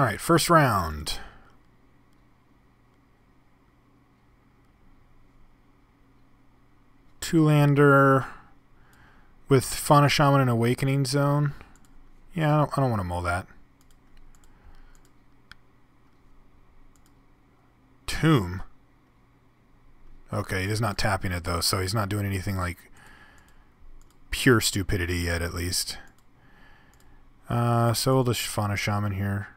Alright, first round. Two-lander with Fauna Shaman and Awakening Zone. Yeah, I don't want to mull that. Tomb. Okay, he's not tapping it though, so he's not doing anything like pure stupidity yet, at least. So we'll just Fauna Shaman here.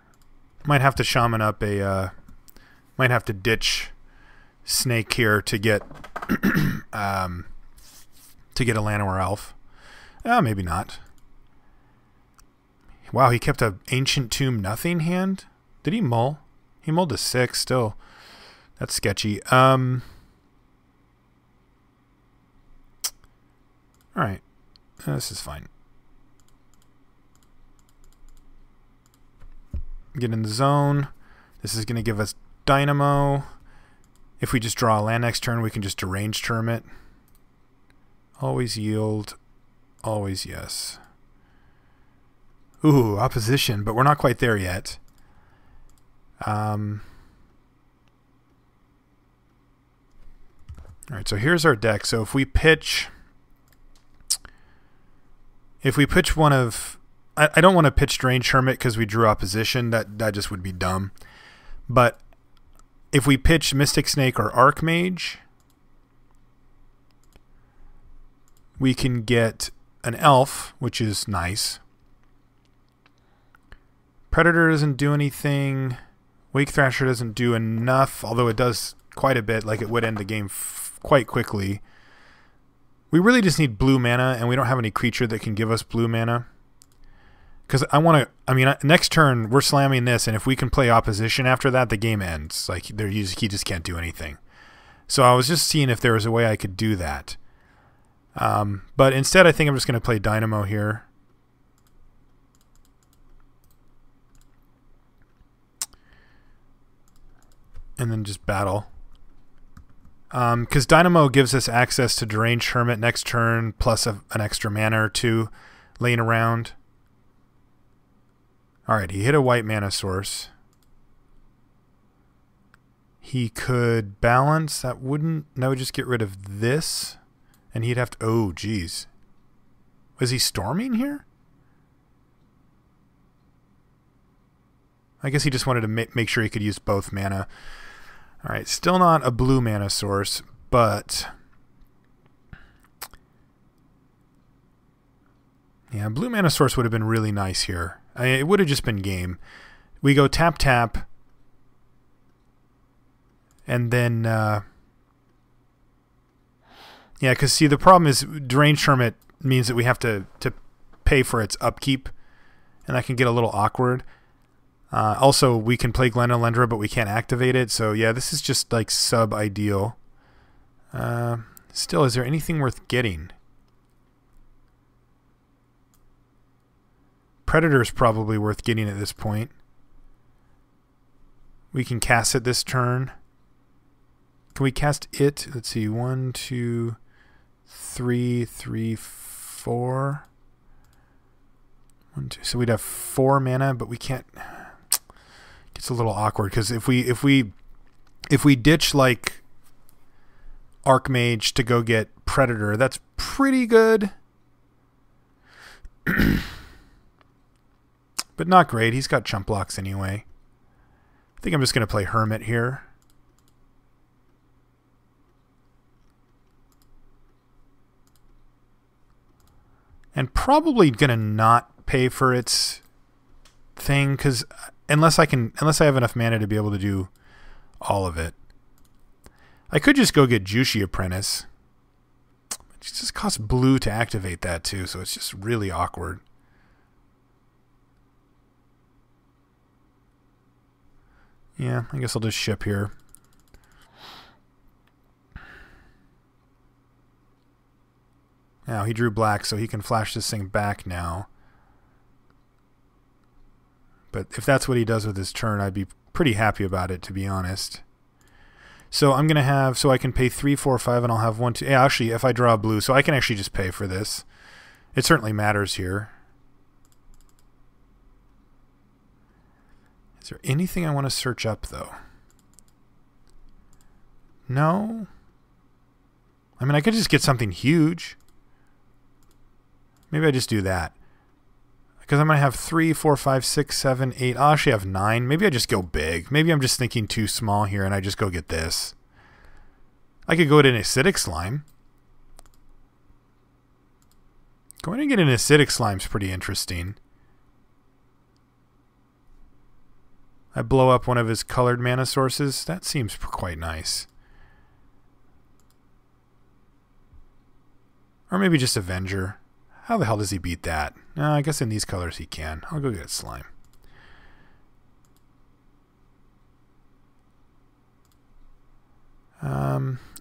Might have to Shaman up a... might have to ditch Snake here to get... to get a Llanowar Elf. Maybe not. Wow, he kept an Ancient Tomb nothing hand? Did he mull? He mulled a 6 still. That's sketchy. Alright. This is fine. Get in the zone. This is going to give us Dynamo. If we just draw a land next turn, we can just Derange Term it. Always yield. Always yes. Ooh, opposition, but we're not quite there yet. Alright, so here's our deck. So if we pitch one of... I don't want to pitch Derange Hermit because we drew opposition. That just would be dumb. But if we pitch Mystic Snake or Archmage, we can get an Elf, which is nice. Predator doesn't do anything. Wake Thrasher doesn't do enough, although it does quite a bit. Like, it would end the game quite quickly. We really just need blue mana, and we don't have any creature that can give us blue mana. Because I want to... I mean, next turn, we're slamming this, and if we can play opposition after that, the game ends. Like, he just can't do anything. So I was just seeing if there was a way I could do that. But instead, I think I'm just going to play Dynamo here. And then just battle. Because Dynamo gives us access to Deranged Hermit next turn, plus an extra mana or two laying around. Alright, he hit a white mana source. He could balance. That would just get rid of this. And he'd have to... Oh, geez. Was he storming here? I guess he just wanted to make sure he could use both mana. Alright, still not a blue mana source, but... yeah, blue mana source would have been really nice here. I mean, it would have just been game. We go tap, tap. And then... yeah, because see, the problem is Deranged Hermit means that we have to pay for its upkeep. And that can get a little awkward. Also, we can play Glenolendra, but we can't activate it. So, yeah, this is just, like, sub-ideal. Still, is there anything worth getting? Predator's probably worth getting at this point. We can cast it this turn. Can we cast it? Let's see. 1, 2, 3, 3, 4. 1, 2. So we'd have 4 mana, but we can't... It's a little awkward because if we ditch like Archmage to go get Predator, that's pretty good. But not great. He's got chump blocks anyway. I think I'm just going to play Hermit here. And probably going to not pay for its thing because unless I have enough mana to be able to do all of it. I could just go get Juicy Apprentice. It just costs blue to activate that too, so it's just really awkward. Yeah, I guess I'll just ship here. Now, he drew black, so he can flash this thing back now. But if that's what he does with his turn, I'd be pretty happy about it, to be honest. So I'm going to have... So I can pay 3, 4, 5, and I'll have 1, 2... Yeah, actually, if I draw blue, so I can actually just pay for this. It certainly matters here. Is there anything I want to search up, though? No? I mean, I could just get something huge. Maybe I just do that. Because I'm going to have 3, 4, 5, 6, 7, 8. I'll actually have 9. Maybe I just go big. Maybe I'm just thinking too small here and I just go get this. I could go to an acidic slime. Going to get an acidic slime is pretty interesting. I blow up one of his colored mana sources. That seems quite nice. Or maybe just Avenger. How the hell does he beat that? I guess in these colors he can. I'll go get slime.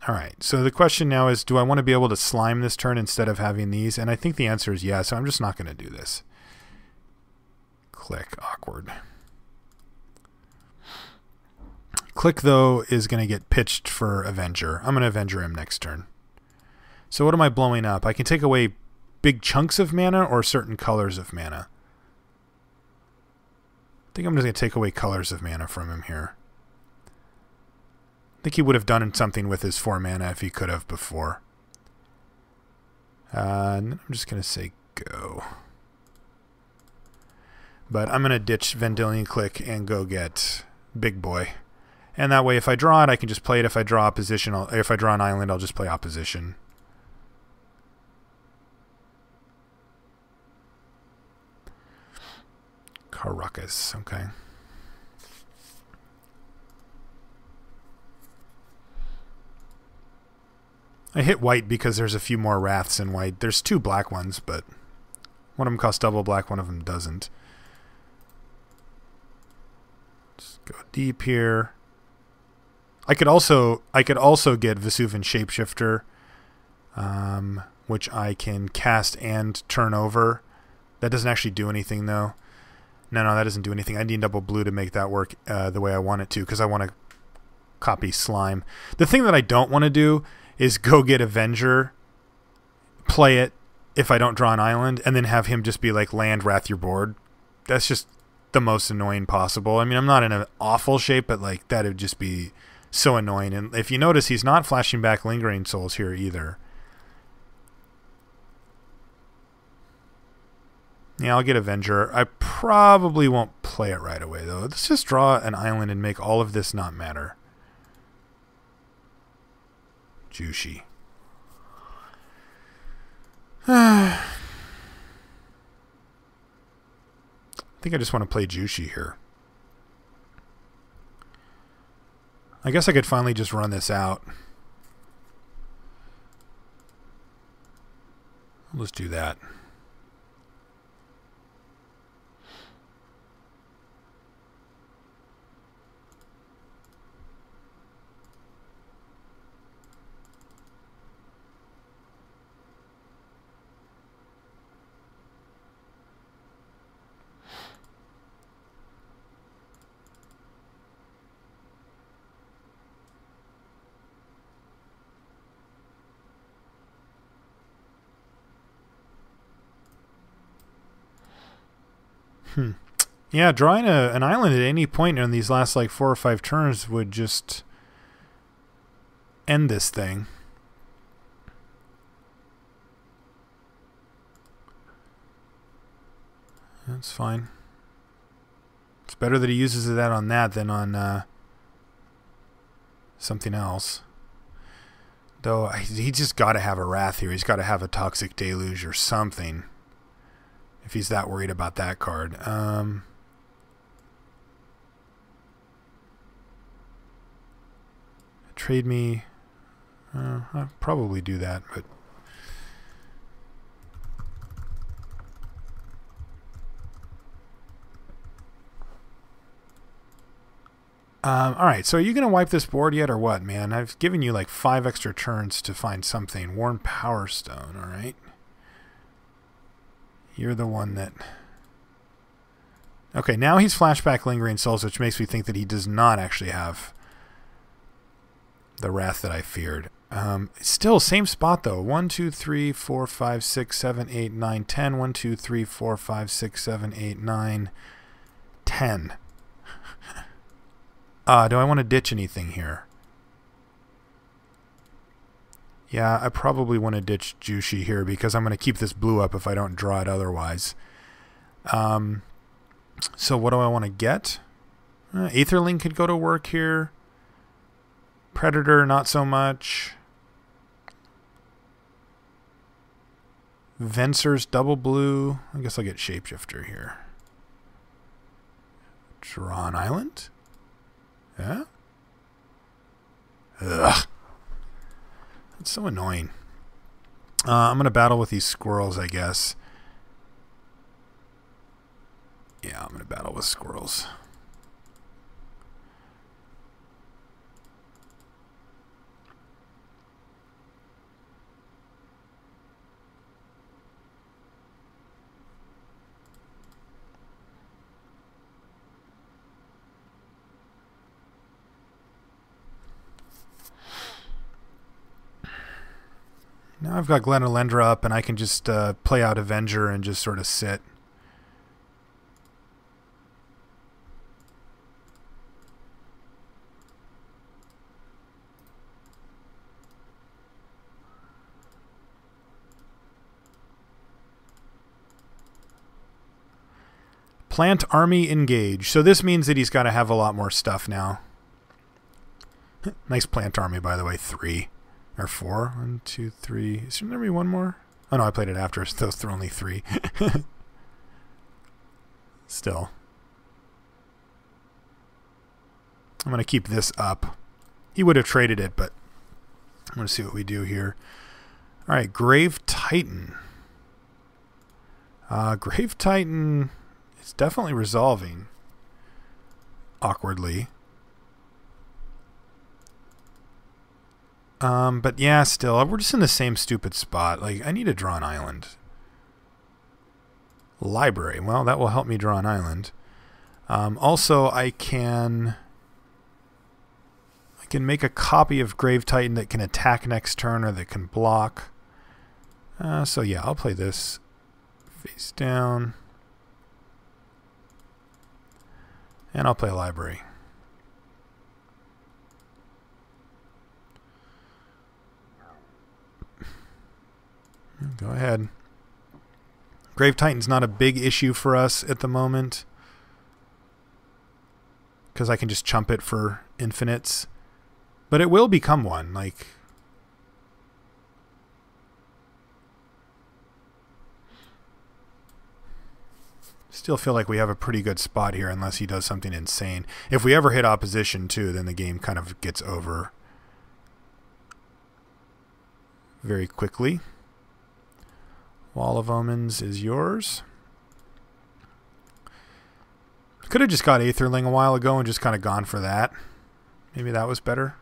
Alright, so the question now is, do I want to be able to slime this turn instead of having these? And I think the answer is yes, so I'm just not going to do this. Click, awkward. Click, though, is going to get pitched for Avenger. I'm going to Avenger him next turn. So what am I blowing up? I can take away big chunks of mana or certain colors of mana. I think I'm just going to take away colors of mana from him here. I think he would have done something with his 4 mana if he could have before. And then I'm just going to say go. But I'm going to ditch Vendilion Click and go get Big Boy. And that way if I draw it, I can just play it. If I draw opposition, if I draw an island, I'll just play opposition. Caracas, okay. I hit white because there's a few more Wraths in white. There's 2 black ones, but one of them costs double black, one of them doesn't. Let's go deep here. I could also get Vesuvian Shapeshifter, which I can cast and turn over. That doesn't actually do anything, though. No, that doesn't do anything. I need double blue to make that work the way I want it to, because I want to copy slime. The thing that I don't want to do is go get Avenger, play it if I don't draw an island, and then have him just be like, land, wrath your board. That's just the most annoying possible. I mean, I'm not in an awful shape, but like that would just be so annoying. And if you notice, he's not flashing back Lingering Souls here either. Yeah, I'll get Avenger. I probably won't play it right away, though. Let's just draw an island and make all of this not matter. Juicy. I think I just want to play Juicy here. I guess I could finally just run this out. Let's do that. Yeah, drawing an island at any point in these last like 4 or 5 turns would just end this thing. That's fine. It's better that he uses that on that than on something else. Though he just got to have a Wrath here. He's got to have a Toxic Deluge or something. If he's that worried about that card. Trade me. I'll probably do that, but alright, so are you going to wipe this board yet or what, man? I've given you like 5 extra turns to find something. Worn Power Stone, alright? You're the one that... Okay, now he's flashback Lingering Souls, which makes me think that he does not actually have the Wrath that I feared. Still, same spot though. 1, 2, 3, 4, 5, 6, 7, 8, 9, 10. 1, 2, 3, 4, 5, 6, 7, 8, 9, 10. Do I want to ditch anything here? Yeah, I probably want to ditch Jushi here because I'm going to keep this blue up if I don't draw it otherwise. So what do I want to get? Aetherling could go to work here. Predator, not so much. Venser's double blue. I guess I'll get Shapeshifter here. Draw an island? Yeah? Ugh. That's so annoying. I'm going to battle with these squirrels, I guess. Yeah, I'm going to battle with squirrels. Now I've got Glenalendra up, and I can just play out Avenger and just sort of sit. Plant army engage. So this means that he's got to have a lot more stuff now. Nice plant army, by the way. 3 or 4. 1, 2, 3. Is there maybe one more? Oh no, I played it after. So those are only 3. Still, I'm going to keep this up. He would have traded it, but I'm going to see what we do here. All right, Grave Titan. Grave Titan is definitely resolving awkwardly. But yeah, still, we're just in the same stupid spot. Like, I need to draw an island. Library. Well, that will help me draw an island. Also, I can make a copy of Grave Titan that can attack next turn or that can block. So yeah, I'll play this face down. And I'll play Library. Go ahead. Grave Titan's not a big issue for us at the moment, because I can just chump it for infinites. But it will become one. Like, still feel like we have a pretty good spot here unless he does something insane. If we ever hit opposition too, then the game kind of gets over very quickly. Wall of Omens is yours. Could have just got Aetherling a while ago and just kind of gone for that. Maybe that was better.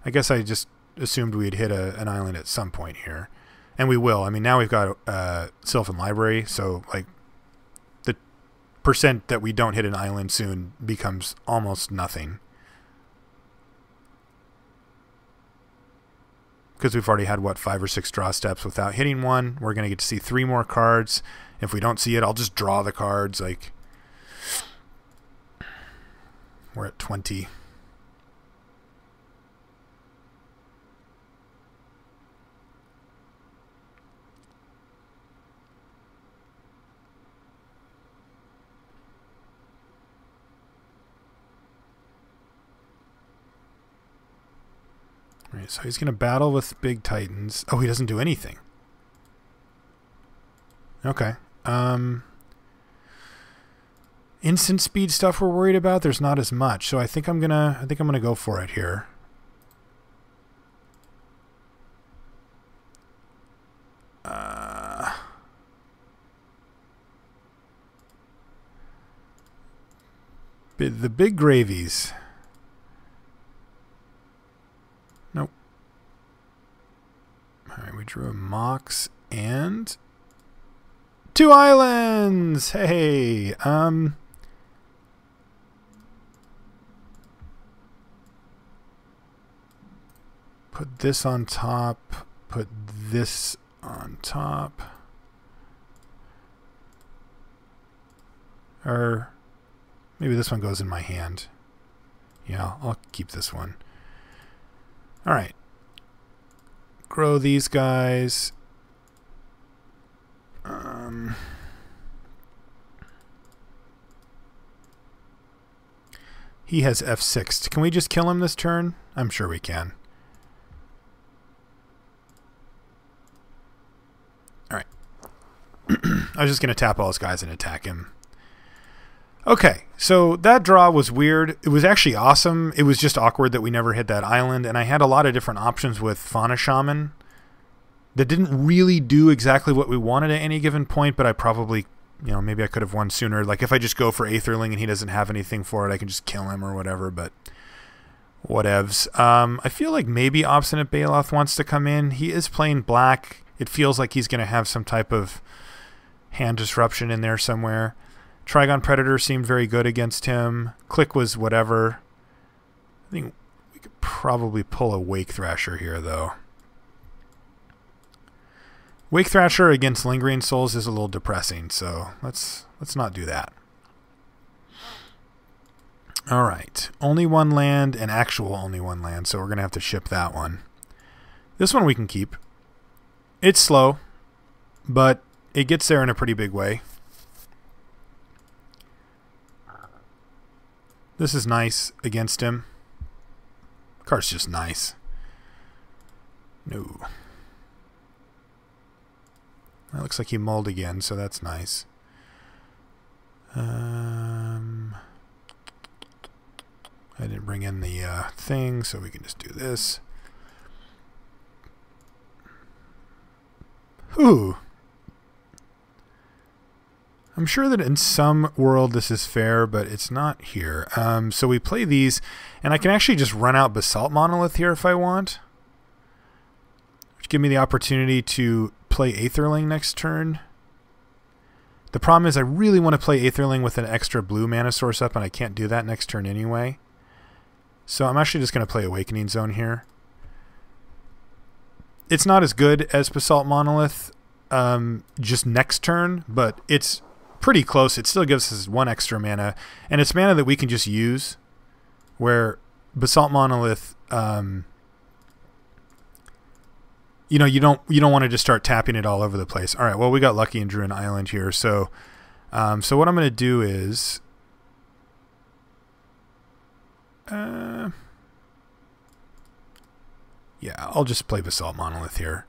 I guess I just assumed we'd hit an island at some point here. And we will. I mean, now we've got Sylvan Library, so like the percent that we don't hit an island soon becomes almost nothing. Because we've already had, what, 5 or 6 draw steps without hitting one. We're going to get to see 3 more cards. If we don't see it, I'll just draw the cards. Like, we're at 20. All right, so he's going to battle with big titans. Oh, he doesn't do anything. Okay. Instant speed stuff we're worried about, there's not as much. So I think I'm gonna go for it here. The big gravies. Nope. Alright, we drew a Mox and 2 islands! Hey! Put this on top. Put this on top. Maybe this one goes in my hand. Yeah, I'll keep this one. All right. Grow these guys. He has F6. Can we just kill him this turn? I'm sure we can. All right. I was just going to tap all his guys and attack him. Okay, so that draw was weird. It was actually awesome. It was just awkward that we never hit that island, and I had a lot of different options with Fauna Shaman that didn't really do exactly what we wanted at any given point, but I probably, you know, maybe I could have won sooner. Like if I just go for Aetherling and he doesn't have anything for it, I can just kill him or whatever, but whatevs. I feel like maybe Obstinate Baloth wants to come in. He is playing black. It feels like he's going to have some type of hand disruption in there somewhere. Trigon Predator seemed very good against him. Click was whatever. I think we could probably pull a Wake Thrasher here, though. Wake Thrasher against Lingering Souls is a little depressing, so let's not do that. All right. Only one land, and actual only one land, so we're going to have to ship that one. This one we can keep. It's slow, but it gets there in a pretty big way. This is nice against him. Card's just nice. No. That looks like he mulled again, so that's nice. I didn't bring in the thing, so we can just do this. Whew. I'm sure that in some world this is fair, but it's not here. So we play these, and I can actually just run out Basalt Monolith here if I want. Which give me the opportunity to play Aetherling next turn. The problem is I really want to play Aetherling with an extra blue mana source up, and I can't do that next turn anyway. So I'm actually just going to play Awakening Zone here. It's not as good as Basalt Monolith just next turn, but it's pretty close. It still gives us one extra mana, and it's mana that we can just use, where Basalt Monolith, you know, you don't want to just start tapping it all over the place. All right, well, we got lucky and drew an island here, so so what I'm going to do is yeah, I'll just play Basalt Monolith here.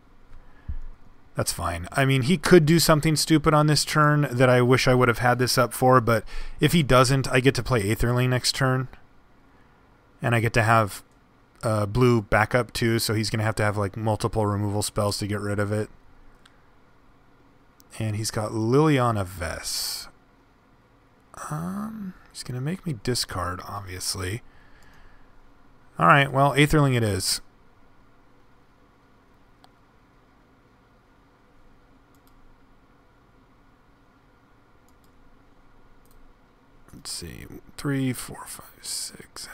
That's fine. I mean, he could do something stupid on this turn that I wish I would have had this up for, but if he doesn't, I get to play Aetherling next turn. And I get to have blue backup too, so he's going to have like multiple removal spells to get rid of it. And he's got Liliana Vess. He's going to make me discard, obviously. Alright, well, Aetherling it is. Let's see, 3, 4, 5, 6.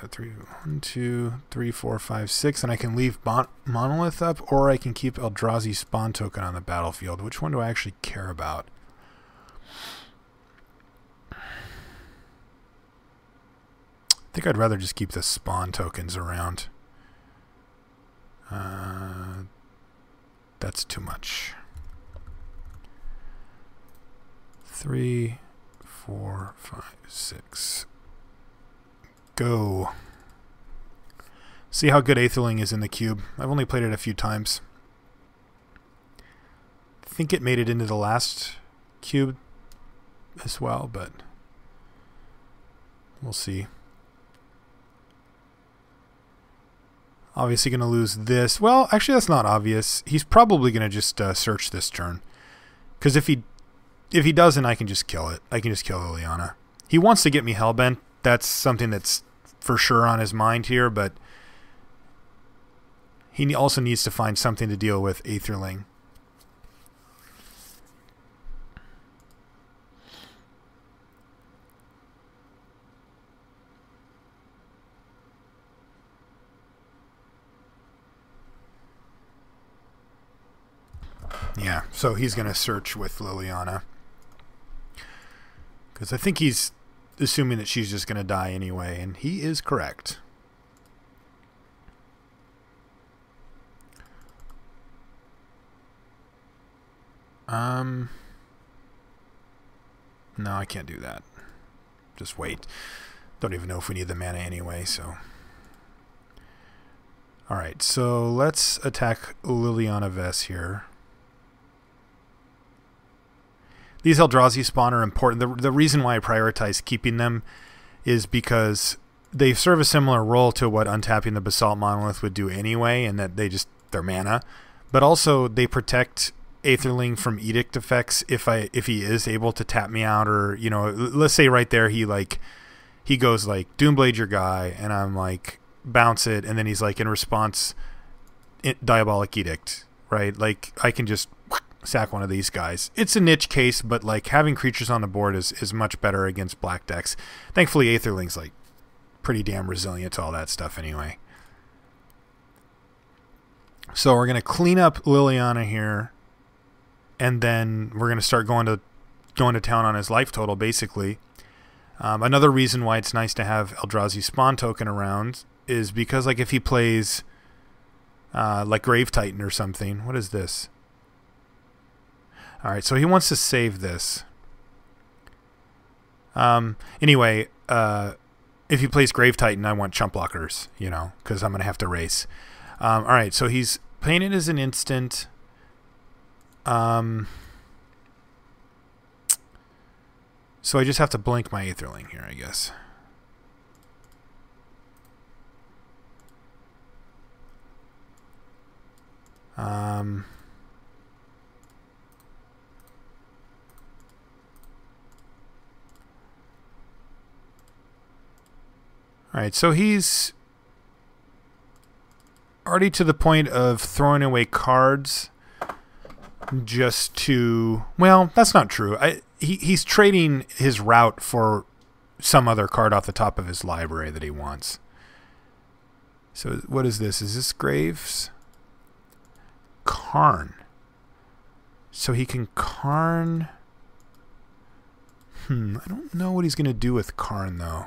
1, 2, 3, 4, 5, 6, and I can leave Monolith up, or I can keep Eldrazi Spawn Token on the battlefield. Which one do I actually care about? I think I'd rather just keep the Spawn Tokens around. That's too much. 3, 4, 5, 6. Go. See how good Aetherling is in the cube. I've only played it a few times. I think it made it into the last cube as well, but we'll see. Obviously going to lose this. Well, actually that's not obvious. He's probably going to just search this turn. Because if he doesn't, I can just kill it. I can just kill Liliana. He wants to get me Hellbent. That's something that's for sure on his mind here, but he also needs to find something to deal with Aetherling. Yeah, so he's going to search with Liliana. Because I think he's assuming that she's just going to die anyway, and he is correct. No, I can't do that. Just wait. Don't even know if we need the mana anyway, so. Alright, so let's attack Liliana Vess here. These Eldrazi spawn are important. The reason why I prioritize keeping them is because they serve a similar role to what untapping the Basalt Monolith would do anyway, and that they're mana. But also they protect Aetherling from edict effects if he is able to tap me out, or let's say right there he goes like Doomblade your guy, and I'm like bounce it, and then he's like in response Diabolic Edict, right? Like I can just sack one of these guys. It's a niche case, but like having creatures on the board is much better against black decks. Thankfully Aetherling's like pretty damn resilient to all that stuff anyway. So we're gonna clean up Liliana here. And then we're going to start going to town on his life total, basically. Another reason why it's nice to have Eldrazi Spawn token around is because, like, if he plays like Grave Titan or something. What is this? All right, so he wants to save this. Anyway, if he plays Grave Titan, I want chump blockers, because I'm going to have to race. All right, so he's playing it as an instant. So I just have to blink my Aetherling here, I guess. Alright, so he's already to the point of throwing away cards just to... Well, that's not true. He's trading his route for some other card off the top of his library that he wants. So what is this? Is this Graves? Karn. So he can Karn... I don't know what he's going to do with Karn, though.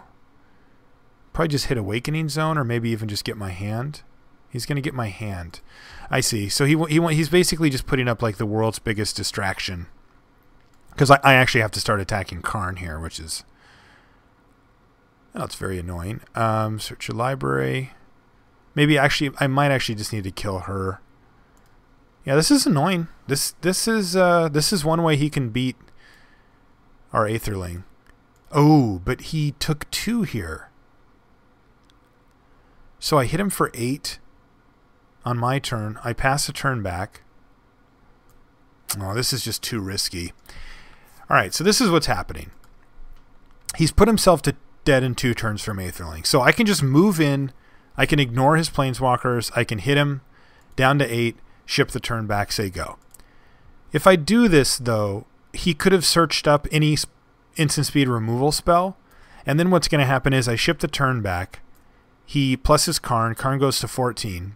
Probably just hit Awakening Zone, or maybe even just get my hand. He's going to get my hand. I see. So he's basically just putting up like the world's biggest distraction. Because I actually have to start attacking Karn here, which is... Oh, it's very annoying. Search your library. Maybe actually, I might actually just need to kill her. Yeah, this is annoying. This is one way he can beat our Aetherling. Oh, but he took 2 here. So I hit him for 8 on my turn. I pass a turn back. Oh, this is just too risky. All right, so this is what's happening. He's put himself to dead in 2 turns from Aetherling. So I can just move in. I can ignore his Planeswalkers. I can hit him down to 8, ship the turn back, say go. If I do this, though, he could have searched up any instant speed removal spell. And then what's going to happen is I ship the turn back. He plus his Karn. Karn goes to 14.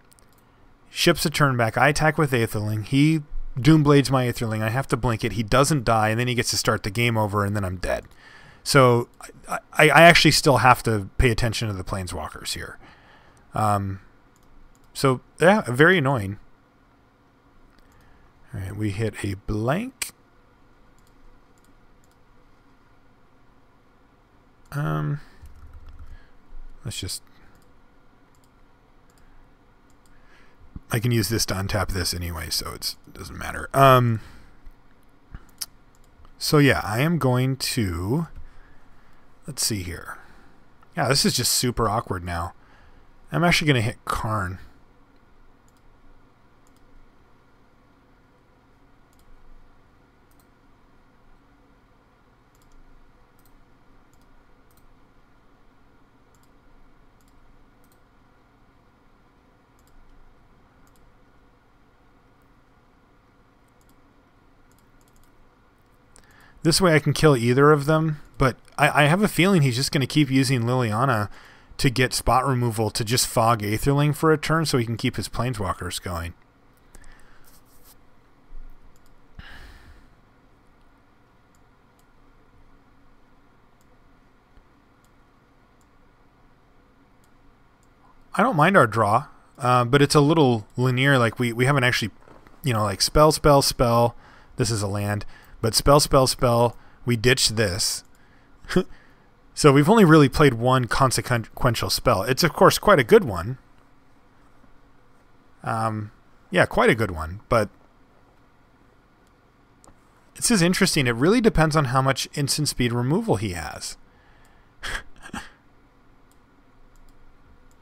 Ships a turn back. I attack with Aetherling. He Doomblades my Aetherling. I have to blink it. He doesn't die, and then he gets to start the game over, and then I'm dead. So I actually still have to pay attention to the Planeswalkers here. So, yeah, very annoying. All right, we hit a blank. Let's just... I can use this to untap this anyway, so it doesn't matter. So yeah, I am going to... Let's see here. Yeah, this is just super awkward now. I'm actually going to hit Karn. This way I can kill either of them, but I have a feeling he's just going to keep using Liliana to get spot removal to just fog Aetherling for a turn so he can keep his Planeswalkers going. I don't mind our draw, but it's a little linear. Like we haven't actually, you know, like spell, spell, spell. This is a land, but spell, spell, spell. We ditched this. So we've only really played one consequential spell. It's, of course, quite a good one. Yeah, quite a good one, but this is interesting. It really depends on how much instant speed removal he has.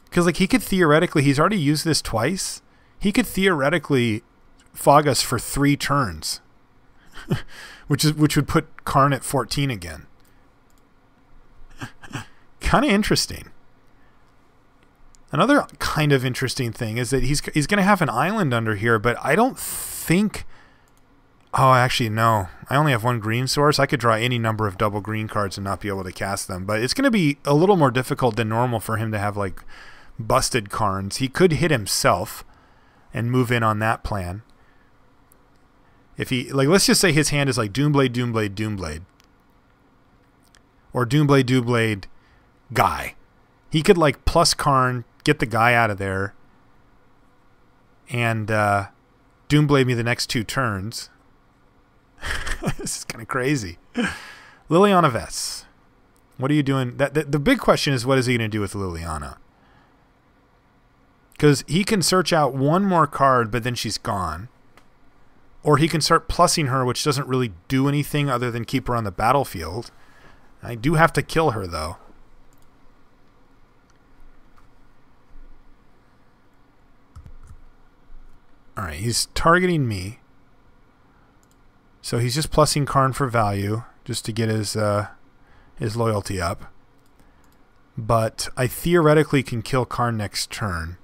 Because, like, he could theoretically, he's already used this twice. He could theoretically fog us for 3 turns, which would put Karn at 14 again. Kind of interesting. Another kind of interesting thing is that he's going to have an island under here, but I don't think... Oh, actually, no. I only have 1 green source. I could draw any number of double green cards and not be able to cast them. But it's going to be a little more difficult than normal for him to have, like, busted Karns. He could hit himself and move in on that plan. If he... Like, let's just say his hand is like Doomblade, Doomblade, Doomblade. Or Doomblade, Doomblade, Guy. He could, like, plus Karn, get the guy out of there, and Doomblade me the next 2 turns. This is kind of crazy. Liliana Vess. What are you doing? The big question is, what is he going to do with Liliana? Because he can search out 1 more card, but then she's gone. Or he can start plussing her, which doesn't really do anything other than keep her on the battlefield. I do have to kill her, though. Alright, he's targeting me. So he's just plussing Karn for value, just to get his loyalty up. But I theoretically can kill Karn next turn.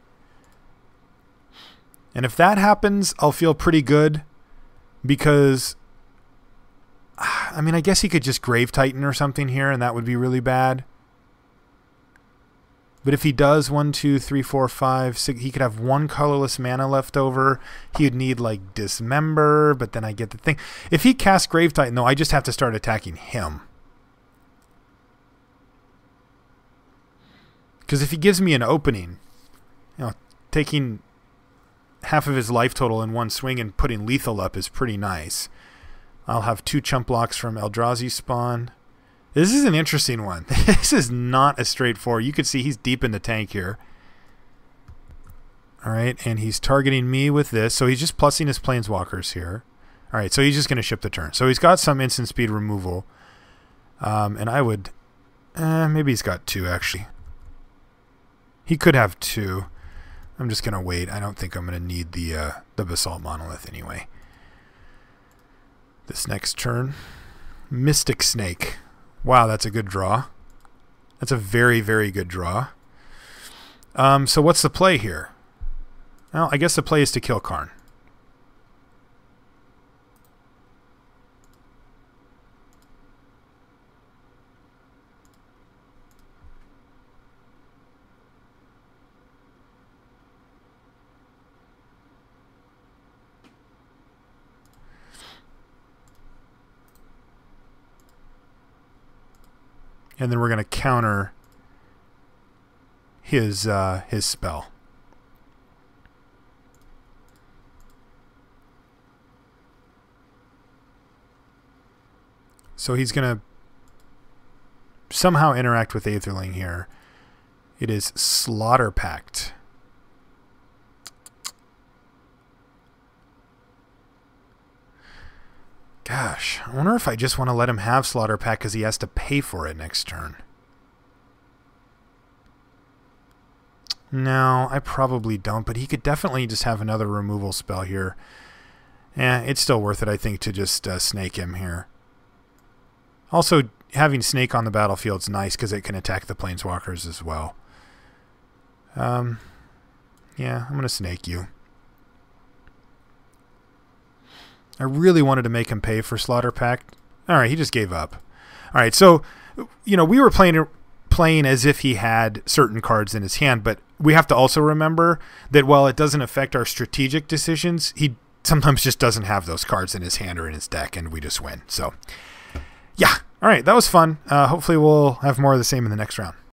And if that happens, I'll feel pretty good. Because, I mean, I guess he could just Grave Titan or something here, and that would be really bad. But if he does 1, 2, 3, 4, 5, 6, he could have 1 colorless mana left over. He would need, like, Dismember, but then I get the thing. If he casts Grave Titan, though, I just have to start attacking him. Because if he gives me an opening, you know, taking half of his life total in 1 swing and putting lethal up is pretty nice. I'll have 2 chump blocks from Eldrazi's spawn. This is an interesting one. This is not as straightforward. You can see he's deep in the tank here. Alright, and he's targeting me with this. So he's just plussing his planeswalkers here. Alright, so he's just going to ship the turn. So he's got some instant speed removal. And I would... maybe he's got 2, actually. He could have 2. I'm just going to wait. I don't think I'm going to need the Basalt Monolith anyway. This next turn. Mystic Snake. Wow, that's a good draw. That's a very, very good draw. So what's the play here? Well, I guess the play is to kill Karn. And then we're going to counter his spell. So he's going to somehow interact with Aetherling here. It is Slaughter Pact. Gosh, I wonder if I just want to let him have Slaughter Pact because he has to pay for it next turn. No, I probably don't, but he could definitely just have another removal spell here. It's still worth it, I think, to just snake him here. Also, having Snake on the battlefield is nice because it can attack the Planeswalkers as well. Yeah, I'm going to snake you. I really wanted to make him pay for Slaughter Pact. Alright, he just gave up. Alright, so, you know, we were playing as if he had certain cards in his hand, but we have to also remember that while it doesn't affect our strategic decisions, he sometimes just doesn't have those cards in his hand or in his deck, and we just win. So, yeah. Alright, that was fun. Hopefully we'll have more of the same in the next round.